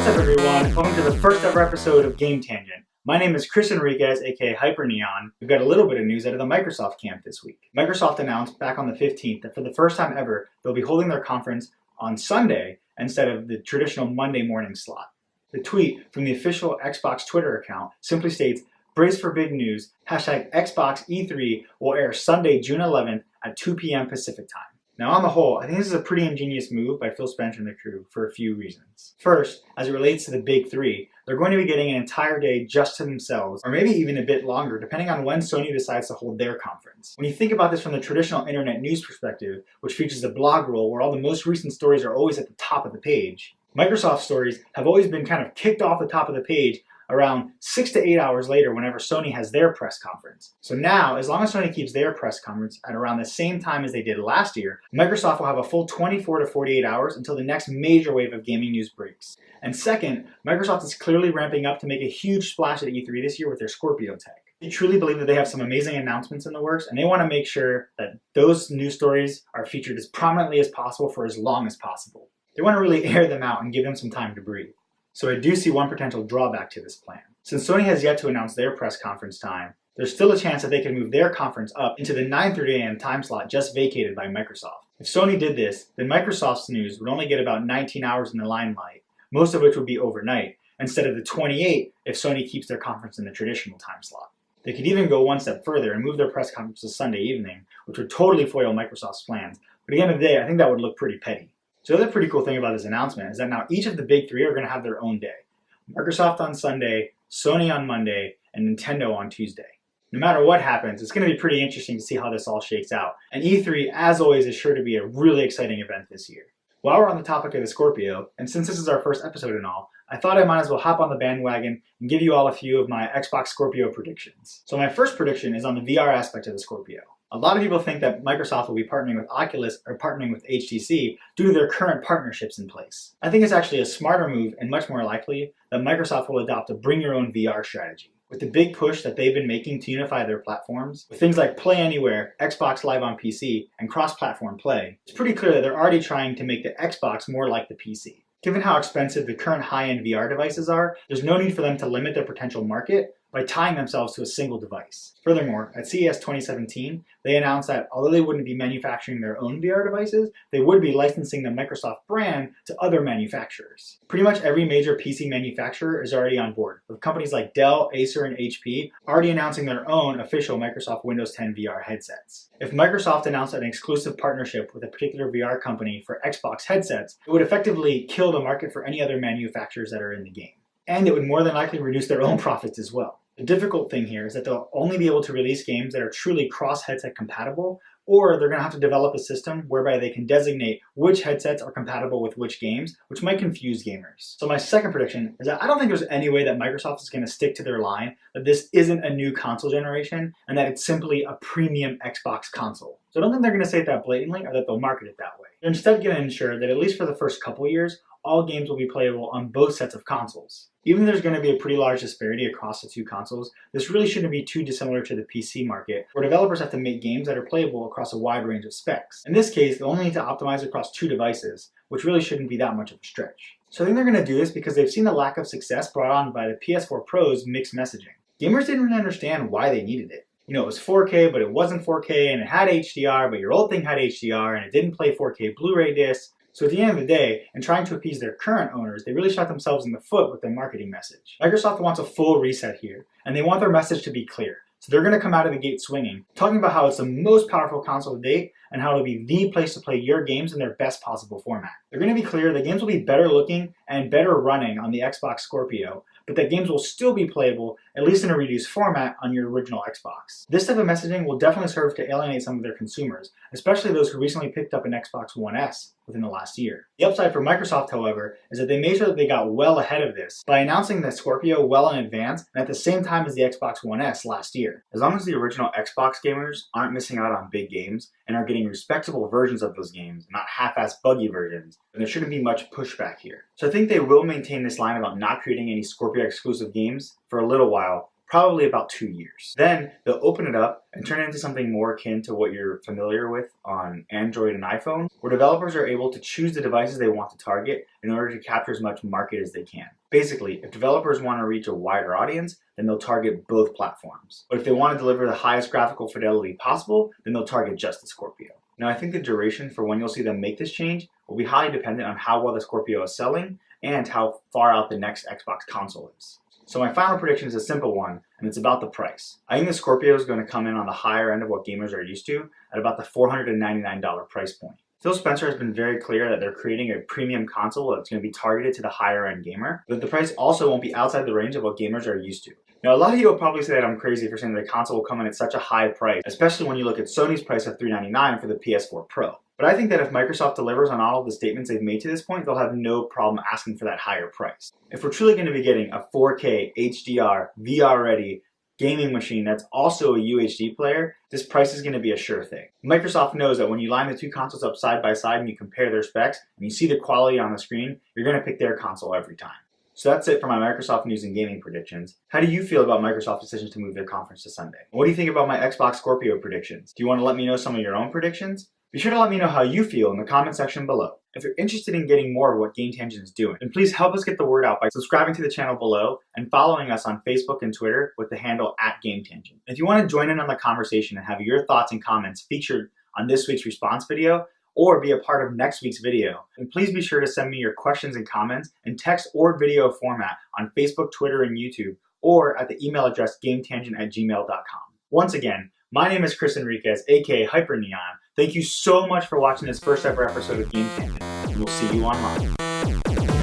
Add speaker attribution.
Speaker 1: What's up everyone, welcome to the first ever episode of Game Tangent. My name is Chris Enriquez, aka Hyper Neon. We've got a little bit of news out of the Microsoft camp this week. Microsoft announced back on the 15th that for the first time ever, they'll be holding their conference on Sunday instead of the traditional Monday morning slot. The tweet from the official Xbox Twitter account simply states, "Brace for big news, hashtag Xbox E3 will air Sunday, June 11th at 2 p.m. Pacific time." Now on the whole, I think this is a pretty ingenious move by Phil Spencer and the crew for a few reasons. First, as it relates to the big three, they're going to be getting an entire day just to themselves, or maybe even a bit longer, depending on when Sony decides to hold their conference. When you think about this from the traditional internet news perspective, which features a blog roll where all the most recent stories are always at the top of the page, Microsoft stories have always been kind of kicked off the top of the page around 6 to 8 hours later whenever Sony has their press conference. So now, as long as Sony keeps their press conference at around the same time as they did last year, Microsoft will have a full 24 to 48 hours until the next major wave of gaming news breaks. And second, Microsoft is clearly ramping up to make a huge splash at E3 this year with their Scorpio tech. They truly believe that they have some amazing announcements in the works, and they want to make sure that those news stories are featured as prominently as possible for as long as possible. They want to really air them out and give them some time to breathe. So I do see one potential drawback to this plan. Since Sony has yet to announce their press conference time, there's still a chance that they can move their conference up into the 9:30 a.m. time slot just vacated by Microsoft. If Sony did this, then Microsoft's news would only get about 19 hours in the limelight, most of which would be overnight, instead of the 28 if Sony keeps their conference in the traditional time slot. They could even go one step further and move their press conference to Sunday evening, which would totally foil Microsoft's plans, but at the end of the day, I think that would look pretty petty. So the other pretty cool thing about this announcement is that now each of the big three are going to have their own day. Microsoft on Sunday, Sony on Monday, and Nintendo on Tuesday. No matter what happens, it's going to be pretty interesting to see how this all shakes out. And E3, as always, is sure to be a really exciting event this year. While we're on the topic of the Scorpio, and since this is our first episode and all, I thought I might as well hop on the bandwagon and give you all a few of my Xbox Scorpio predictions. So my first prediction is on the VR aspect of the Scorpio. A lot of people think that Microsoft will be partnering with Oculus or partnering with HTC due to their current partnerships in place. I think it's actually a smarter move and much more likely that Microsoft will adopt a bring your own VR strategy. With the big push that they've been making to unify their platforms, with things like Play Anywhere, Xbox Live on PC, and cross-platform play, it's pretty clear that they're already trying to make the Xbox more like the PC. Given how expensive the current high-end VR devices are, there's no need for them to limit their potential market by tying themselves to a single device. Furthermore, at CES 2017, they announced that although they wouldn't be manufacturing their own VR devices, they would be licensing the Microsoft brand to other manufacturers. Pretty much every major PC manufacturer is already on board, with companies like Dell, Acer, and HP already announcing their own official Microsoft Windows 10 VR headsets. If Microsoft announced an exclusive partnership with a particular VR company for Xbox headsets, it would effectively kill the market for any other manufacturers that are in the game. And it would more than likely reduce their own profits as well. The difficult thing here is that they'll only be able to release games that are truly cross-headset compatible, or they're going to have to develop a system whereby they can designate which headsets are compatible with which games, which might confuse gamers. So my second prediction is that I don't think there's any way that Microsoft is going to stick to their line that this isn't a new console generation and that it's simply a premium Xbox console. So I don't think they're going to say it that blatantly or that they'll market it that way. They're instead going to ensure that at least for the first couple years, all games will be playable on both sets of consoles. Even though there's going to be a pretty large disparity across the two consoles, this really shouldn't be too dissimilar to the PC market, where developers have to make games that are playable across a wide range of specs. In this case, they'll only need to optimize across two devices, which really shouldn't be that much of a stretch. So I think they're going to do this because they've seen the lack of success brought on by the PS4 Pro's mixed messaging. Gamers didn't really understand why they needed it. You know, it was 4K, but it wasn't 4K, and it had HDR, but your old thing had HDR, and it didn't play 4K Blu-ray discs. So at the end of the day, in trying to appease their current owners, they really shot themselves in the foot with their marketing message. Microsoft wants a full reset here, and they want their message to be clear. So they're going to come out of the gate swinging, talking about how it's the most powerful console to date, and how it'll be the place to play your games in their best possible format. They're going to be clear the games will be better looking and better running on the Xbox Scorpio, but that games will still be playable, at least in a reduced format, on your original Xbox. This type of messaging will definitely serve to alienate some of their consumers, especially those who recently picked up an Xbox One S within the last year. The upside for Microsoft, however, is that they made sure that they got well ahead of this by announcing the Scorpio well in advance and at the same time as the Xbox One S last year.
Speaker 2: As long as the original Xbox gamers aren't missing out on big games and are getting respectable versions of those games, not half-assed buggy versions, then there shouldn't be much pushback here. So I think they will maintain this line about not creating any Scorpio exclusive games for a little while, probably about 2 years. Then they'll open it up and turn it into something more akin to what you're familiar with on Android and iPhone, where developers are able to choose the devices they want to target in order to capture as much market as they can. Basically, if developers want to reach a wider audience, then they'll target both platforms. But if they want to deliver the highest graphical fidelity possible, then they'll target just the Scorpio. Now, I think the duration for when you'll see them make this change will be highly dependent on how well the Scorpio is selling and how far out the next Xbox console is. So my final prediction is a simple one, and it's about the price. I think the Scorpio is going to come in on the higher end of what gamers are used to at about the $499 price point. Phil Spencer has been very clear that they're creating a premium console that's going to be targeted to the higher end gamer, but the price also won't be outside the range of what gamers are used to. Now, a lot of you will probably say that I'm crazy for saying that the console will come in at such a high price, especially when you look at Sony's price of $399 for the PS4 Pro. But I think that if Microsoft delivers on all of the statements they've made to this point, they'll have no problem asking for that higher price. If we're truly going to be getting a 4K, HDR, VR-ready gaming machine that's also a UHD player, this price is going to be a sure thing. Microsoft knows that when you line the two consoles up side by side and you compare their specs and you see the quality on the screen, you're going to pick their console every time. So that's it for my Microsoft news and gaming predictions. How do you feel about Microsoft's decision to move their conference to Sunday? What do you think about my Xbox Scorpio predictions? Do you want to let me know some of your own predictions? Be sure to let me know how you feel in the comment section below. If you're interested in getting more of what Game Tangent is doing, then please help us get the word out by subscribing to the channel below and following us on Facebook and Twitter with the handle @GameTangent. If you want to join in on the conversation and have your thoughts and comments featured on this week's response video, or be a part of next week's video, then please be sure to send me your questions and comments in text or video format on Facebook, Twitter, and YouTube, or at the email address gametangent@gmail.com. Once again, my name is Chris Enriquez, aka HyperNeon. Thank you so much for watching this first ever episode of Game Tangent, and we'll see you online.